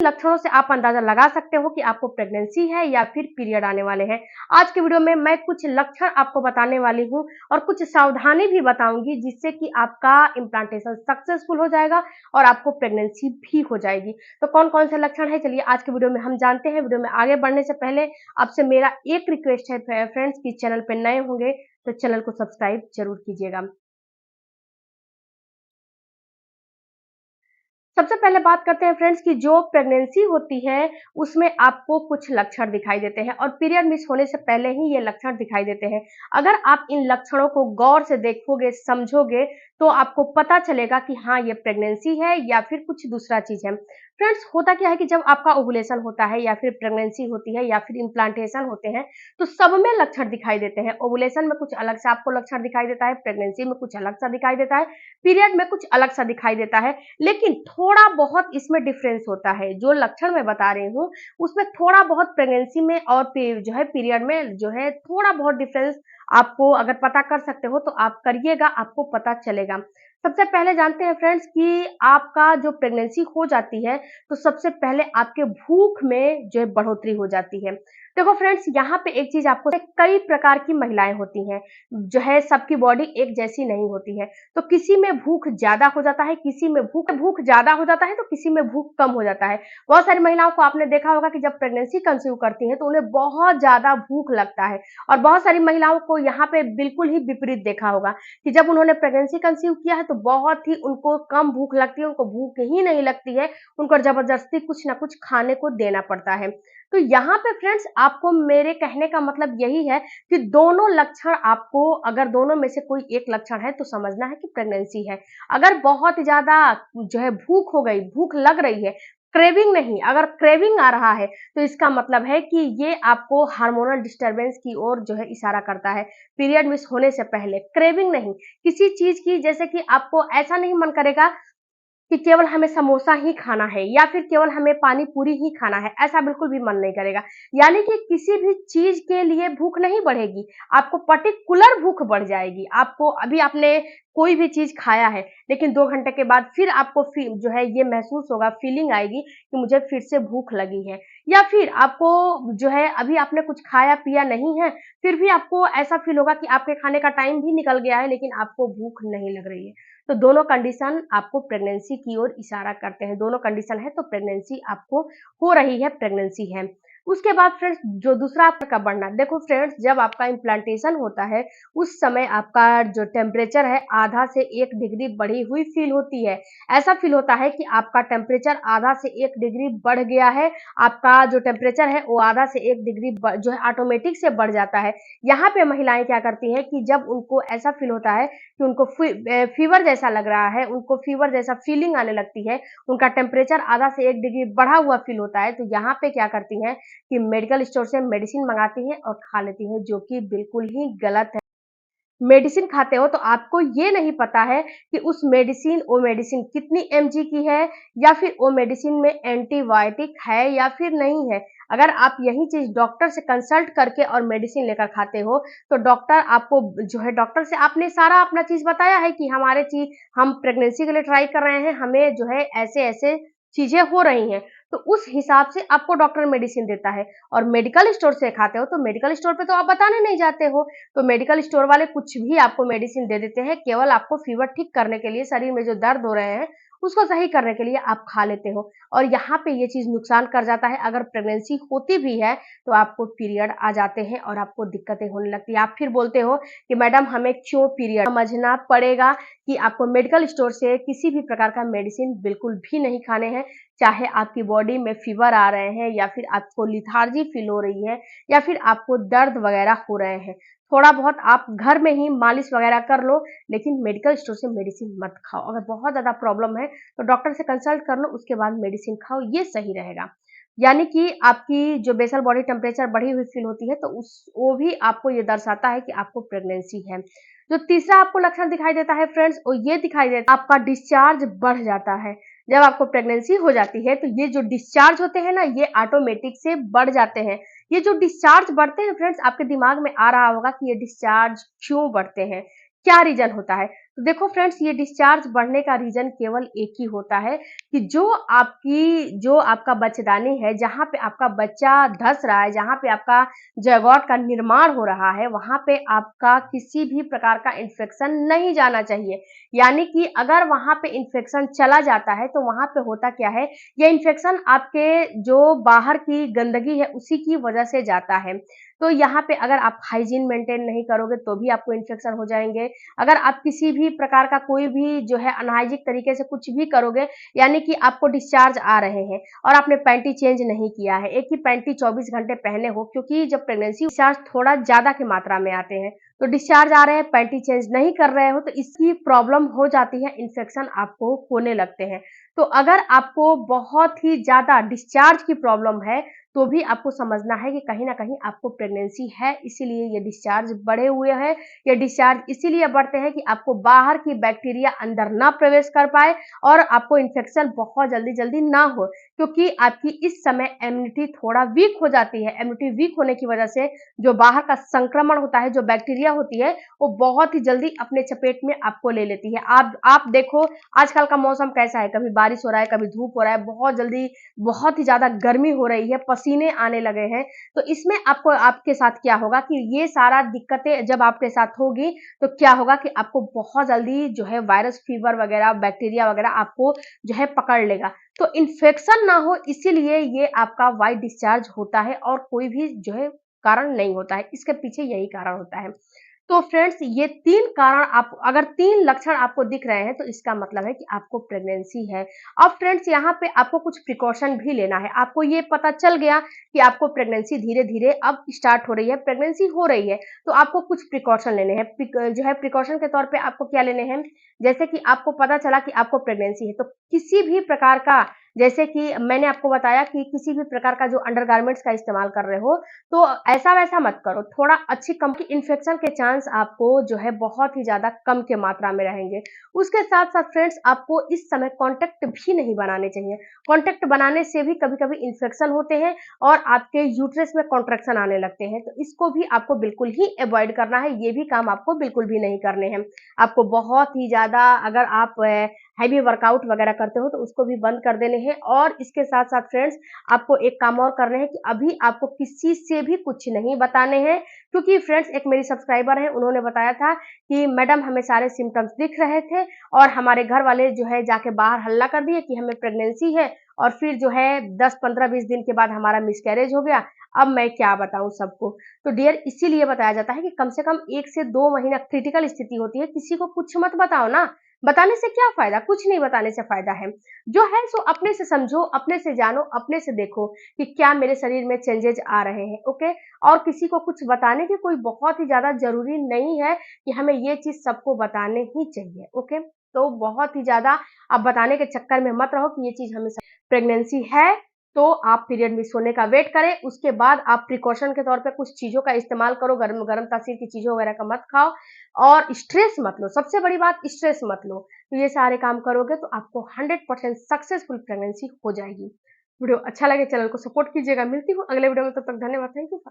लक्षणों से आप अंदाजा लगा सकते हो कि आपको प्रेगनेंसी है या फिर पीरियड आने वाले हैं। आज के वीडियो में मैं कुछ लक्षण आपको बताने वाली हूँ और कुछ सावधानी भी बताऊंगी, जिससे कि आपका इम्प्लांटेशन सक्सेसफुल हो जाएगा और आपको प्रेगनेंसी भी हो जाएगी। तो कौन कौन से लक्षण है, चलिए आज के वीडियो में हम जानते हैं। वीडियो में आगे बढ़ने से पहले आपसे मेरा एक रिक्वेस्ट है फ्रेंड्स, कि चैनल पर नए होंगे तो चैनल को सब्सक्राइब जरूर कीजिएगा। सबसे पहले बात करते हैं फ्रेंड्स कि जो प्रेगनेंसी होती है उसमें आपको कुछ लक्षण दिखाई देते हैं और पीरियड मिस होने से पहले ही ये लक्षण दिखाई देते हैं। अगर आप इन लक्षणों को गौर से देखोगे, समझोगे, तो आपको पता चलेगा कि हाँ, ये प्रेगनेंसी है या फिर कुछ दूसरा चीज है। फ्रेंड्स, होता क्या है कि जब आपका ओवुलेशन होता है या फिर प्रेगनेंसी होती है या फिर इम्प्लांटेशन होते हैं, तो सब में लक्षण दिखाई देते हैं। ओवुलेशन में कुछ अलग से आपको लक्षण दिखाई देता है, प्रेगनेंसी में कुछ अलग सा दिखाई देता है, पीरियड में कुछ अलग सा दिखाई देता है। लेकिन थोड़ा बहुत इसमें डिफरेंस होता है। जो लक्षण मैं बता रही हूँ उसमें थोड़ा बहुत प्रेगनेंसी में और जो है पीरियड में जो है थोड़ा बहुत डिफरेंस आपको अगर पता कर सकते हो तो आप करिएगा, आपको पता चलेगा। सबसे पहले जानते हैं फ्रेंड्स कि आपका जो प्रेगनेंसी हो जाती है तो सबसे पहले आपके भूख में जो है बढ़ोतरी हो जाती है। देखो फ्रेंड्स, यहाँ पे एक चीज आपको, कई प्रकार की महिलाएं होती हैं, जो है सबकी बॉडी एक जैसी नहीं होती है। तो किसी में भूख ज्यादा हो जाता है, किसी में भूख ज्यादा हो जाता है, तो किसी में भूख कम हो जाता है। बहुत सारी महिलाओं को आपने देखा होगा कि जब प्रेगनेंसी कंसीव करती हैं तो उन्हें बहुत ज्यादा भूख लगता है, और बहुत सारी महिलाओं को यहाँ पे बिल्कुल ही विपरीत देखा होगा कि जब उन्होंने प्रेगनेंसी कंसीव किया है तो बहुत ही उनको कम भूख लगती है, उनको भूख ही नहीं लगती है, उनको जबरदस्ती कुछ ना कुछ खाने को देना पड़ता है। तो यहाँ पे फ्रेंड्स, आपको मेरे कहने का मतलब यही है कि दोनों लक्षण आपको, अगर दोनों में से कोई एक लक्षण है तो समझना है कि प्रेगनेंसी है। अगर बहुत ज्यादा जो है भूख हो गई, भूख लग रही है, क्रेविंग नहीं, अगर क्रेविंग आ रहा है तो इसका मतलब है कि ये आपको हार्मोनल डिस्टरबेंस की ओर जो है इशारा करता है। पीरियड मिस होने से पहले क्रेविंग नहीं, किसी चीज की, जैसे कि आपको ऐसा नहीं मन करेगा कि केवल हमें समोसा ही खाना है या फिर केवल हमें पानी पूरी ही खाना है, ऐसा बिल्कुल भी मन नहीं करेगा। यानी कि किसी भी चीज के लिए भूख नहीं बढ़ेगी, आपको पर्टिकुलर भूख बढ़ जाएगी। आपको अभी आपने कोई भी चीज खाया है, लेकिन 2 घंटे के बाद फिर आपको जो है ये महसूस होगा, फीलिंग आएगी कि मुझे फिर से भूख लगी है। या फिर आपको जो है अभी आपने कुछ खाया पिया नहीं है, फिर भी आपको ऐसा फील होगा कि आपके खाने का टाइम भी निकल गया है लेकिन आपको भूख नहीं लग रही है। तो दोनों कंडीशन आपको प्रेगनेंसी की ओर इशारा करते हैं। दोनों कंडीशन है तो प्रेगनेंसी आपको हो रही है, प्रेगनेंसी है। उसके बाद फ्रेंड्स, जो दूसरा आपका बढ़ना, देखो फ्रेंड्स, जब आपका इम्प्लांटेशन होता है उस समय आपका जो टेम्परेचर है आधा से 1 डिग्री बढ़ी हुई फील होती है। ऐसा फील होता है कि आपका टेम्परेचर आधा से 1 डिग्री बढ़ गया है। आपका जो टेम्परेचर है वो आधा से 1 डिग्री जो है ऑटोमेटिक से बढ़ जाता है। यहाँ पे महिलाएं क्या करती हैं कि जब उनको ऐसा फील होता है कि उनको फीवर जैसा लग रहा है, उनको फीवर जैसा फीलिंग आने लगती है, उनका टेम्परेचर आधा से 1 डिग्री बढ़ा हुआ फील होता है, तो यहाँ पे क्या करती हैं कि मेडिकल स्टोर से मेडिसिन मंगाती हैं और खा लेती हैं, जो कि बिल्कुल ही गलत है। मेडिसिन खाते हो तो आपको ये नहीं पता है कि वो मेडिसिन कितनी एमजी की है, या फिर वो मेडिसिन में एंटीबायोटिक है या फिर नहीं है। अगर आप यही चीज डॉक्टर से कंसल्ट करके और मेडिसिन लेकर खाते हो तो डॉक्टर आपको जो है, डॉक्टर से आपने सारा अपना चीज बताया है कि हम प्रेगनेंसी के लिए ट्राई कर रहे हैं, हमें जो है ऐसे ऐसे चीजें हो रही हैं, तो उस हिसाब से आपको डॉक्टर मेडिसिन देता है। और मेडिकल स्टोर से खाते हो तो मेडिकल स्टोर पे तो आप बताने नहीं जाते हो, तो मेडिकल स्टोर वाले कुछ भी आपको मेडिसिन दे देते हैं, केवल आपको फीवर ठीक करने के लिए, शरीर में जो दर्द हो रहे हैं उसको सही करने के लिए आप खा लेते हो, और यहाँ पे ये चीज नुकसान कर जाता है। अगर प्रेगनेंसी होती भी है तो आपको पीरियड आ जाते हैं और आपको दिक्कतें होने लगती है। आप फिर बोलते हो कि मैडम हमें क्यों पीरियड, समझना पड़ेगा कि आपको मेडिकल स्टोर से किसी भी प्रकार का मेडिसिन बिल्कुल भी नहीं खाने हैं। चाहे आपकी बॉडी में फीवर आ रहे हैं या फिर आपको लिथार्जी फील हो रही है या फिर आपको दर्द वगैरह हो रहे हैं, थोड़ा बहुत आप घर में ही मालिश वगैरह कर लो, लेकिन मेडिकल स्टोर से मेडिसिन मत खाओ। अगर बहुत ज्यादा प्रॉब्लम है तो डॉक्टर से कंसल्ट कर लो, उसके बाद मेडिसिन खाओ, ये सही रहेगा। यानी कि आपकी जो बेसल बॉडी टेम्परेचर बढ़ी हुई फील होती है तो वो भी आपको ये दर्शाता है कि आपको प्रेगनेंसी है। जो तीसरा आपको लक्षण दिखाई देता है फ्रेंड्स, वो ये दिखाई देता है आपका डिस्चार्ज बढ़ जाता है। जब आपको प्रेगनेंसी हो जाती है तो ये जो डिस्चार्ज होते हैं ना, ये ऑटोमेटिक से बढ़ जाते हैं। ये जो डिस्चार्ज बढ़ते हैं फ्रेंड्स, आपके दिमाग में आ रहा होगा कि ये डिस्चार्ज क्यों बढ़ते हैं, क्या रीजन होता है। तो देखो फ्रेंड्स, ये डिस्चार्ज बढ़ने का रीजन केवल एक ही होता है कि जो आपका बच्चेदानी है, जहाँ पे आपका बच्चा धस रहा है, जहाँ पे आपका ज़ायगोट का निर्माण हो रहा है, वहाँ पे आपका किसी भी प्रकार का इन्फेक्शन नहीं जाना चाहिए। यानी कि अगर वहाँ पे इन्फेक्शन चला जाता है तो वहाँ पे होता क्या है, ये इन्फेक्शन आपके जो बाहर की गंदगी है उसी की वजह से जाता है। तो यहाँ पे अगर आप हाइजीन मेंटेन नहीं करोगे तो भी आपको इन्फेक्शन हो जाएँगे। अगर आप किसी भी प्रकार का कोई भी जो है अनहाइजीनिक तरीके से कुछ भी करोगे, यानी कि आपको डिस्चार्ज आ रहे हैं और आपने पैंटी चेंज नहीं किया है, एक ही पैंटी 24 घंटे पहने हो, क्योंकि जब प्रेगनेंसी डिस्चार्ज थोड़ा ज़्यादा की मात्रा में आते हैं, तो डिस्चार्ज आ रहे हैं, पैंटी चेंज नहीं कर रहे हो, तो इसकी प्रॉब्लम हो जाती है, इन्फेक्शन आपको होने लगते हैं। तो अगर आपको बहुत ही ज़्यादा डिस्चार्ज की प्रॉब्लम है, तो भी आपको समझना है कि कहीं न कहीं आपको प्रेगनेंसी है, इसीलिए ये डिस्चार्ज बढ़े हुए हैं। ये डिस्चार्ज इसीलिए बढ़ते हैं कि आपको बाहर की बैक्टीरिया अंदर ना प्रवेश कर पाए और आपको इन्फेक्शन बहुत जल्दी-जल्दी ना हो, क्योंकि आपकी इस समय इम्यूनिटी थोड़ा वीक हो जाती है। इम्यूनिटी वीक होने की वजह से जो बाहर का संक्रमण होता है, जो बैक्टीरिया होती है, वो बहुत ही जल्दी अपने चपेट में आपको ले लेती है। आप देखो आजकल का मौसम कैसा है, कभी बारिश हो रहा है, कभी धूप हो रहा है, बहुत जल्दी बहुत ही ज़्यादा गर्मी हो रही है, पसीने आने लगे हैं, तो इसमें आपको आपके साथ क्या होगा कि ये सारा दिक्कतें जब आपके साथ होगी, तो क्या होगा कि आपको बहुत जल्दी जो है वायरस फीवर वगैरह, बैक्टीरिया वगैरह आपको जो है पकड़ लेगा। तो इन्फेक्शन ना हो इसीलिए ये आपका व्हाइट डिस्चार्ज होता है और कोई भी जो है कारण नहीं होता है, इसके पीछे यही कारण होता है। तो फ्रेंड्स, ये 3 कारण आप अगर 3 लक्षण आपको दिख रहे हैं तो इसका मतलब है कि आपको प्रेगनेंसी है। अब फ्रेंड्स, यहाँ पे आपको कुछ प्रिकॉशन भी लेना है। आपको ये पता चल गया कि आपको प्रेगनेंसी धीरे-धीरे अब स्टार्ट हो रही है, प्रेगनेंसी हो रही है, तो आपको कुछ प्रिकॉशन लेने हैं। जो है प्रिकॉशन के तौर पे आपको क्या लेने हैं, जैसे कि आपको पता चला कि आपको प्रेगनेंसी है, तो किसी भी प्रकार का, जैसे कि मैंने आपको बताया कि किसी भी प्रकार का जो अंडरगारमेंट्स का इस्तेमाल कर रहे हो, तो ऐसा-वैसा मत करो, थोड़ा अच्छी कम की इन्फेक्शन के चांस आपको जो है बहुत ही ज़्यादा कम के मात्रा में रहेंगे। उसके साथ-साथ फ्रेंड्स, आपको इस समय कॉन्टैक्ट भी नहीं बनाने चाहिए। कॉन्टैक्ट बनाने से भी कभी-कभी इन्फेक्शन होते हैं और आपके यूट्रस में कॉन्ट्रैक्शन आने लगते हैं, तो इसको भी आपको बिल्कुल ही अवॉइड करना है, ये भी काम आपको बिल्कुल भी नहीं करने हैं। आपको बहुत ही ज़्यादा, अगर आप हेवी वर्कआउट वगैरह करते हो तो उसको भी बंद कर देने हैं और इसके साथ-साथ फ्रेंड्स, आपको एक काम और करने हैं कि अभी आपको किसी से भी कुछ नहीं बताने हैं, क्योंकि फ्रेंड्स एक मेरी सब्सक्राइबर हैं, उन्होंने बताया था कि मैडम हमें सारे सिम्पटम्स दिख रहे थे और हमारे घर वाले जो है जाके बाहर हल्ला कर दिए कि हमें प्रेगनेंसी है और फिर जो है 10, 15, 20 दिन के बाद हमारा मिसकैरेज हो गया। अब मैं क्या बताऊँ सबको? तो डियर, इसीलिए बताया जाता है कि कम से कम 1 से 2 महीना क्रिटिकल स्थिति होती है, किसी को कुछ मत बताओ ना। बताने से क्या फ़ायदा? कुछ नहीं बताने से फ़ायदा है। जो है सो अपने से समझो, अपने से जानो, अपने से देखो कि क्या मेरे शरीर में चेंजेज़ आ रहे हैं, ओके? और किसी को कुछ बताने की कोई बहुत ही ज़्यादा ज़रूरी नहीं है कि हमें ये चीज़ सबको बताने ही चाहिए, ओके? तो बहुत ही ज़्यादा आप बताने के चक्कर में मत रहो कि ये चीज़ हमें प्रेगनेंसी है, तो आप पीरियड मिस होने का वेट करें, उसके बाद आप प्रिकॉशन के तौर पे कुछ चीज़ों का इस्तेमाल करो, गरम-गरम तासीर की चीज़ों वगैरह का मत खाओ और स्ट्रेस मत लो, सबसे बड़ी बात स्ट्रेस मत लो। तो ये सारे काम करोगे तो आपको 100% सक्सेसफुल प्रेगनेंसी हो जाएगी। वीडियो अच्छा लगे चैनल को सपोर्ट कीजिएगा। मिलती हूँ अगले वीडियो में, तब तक धन्यवाद। Thank you.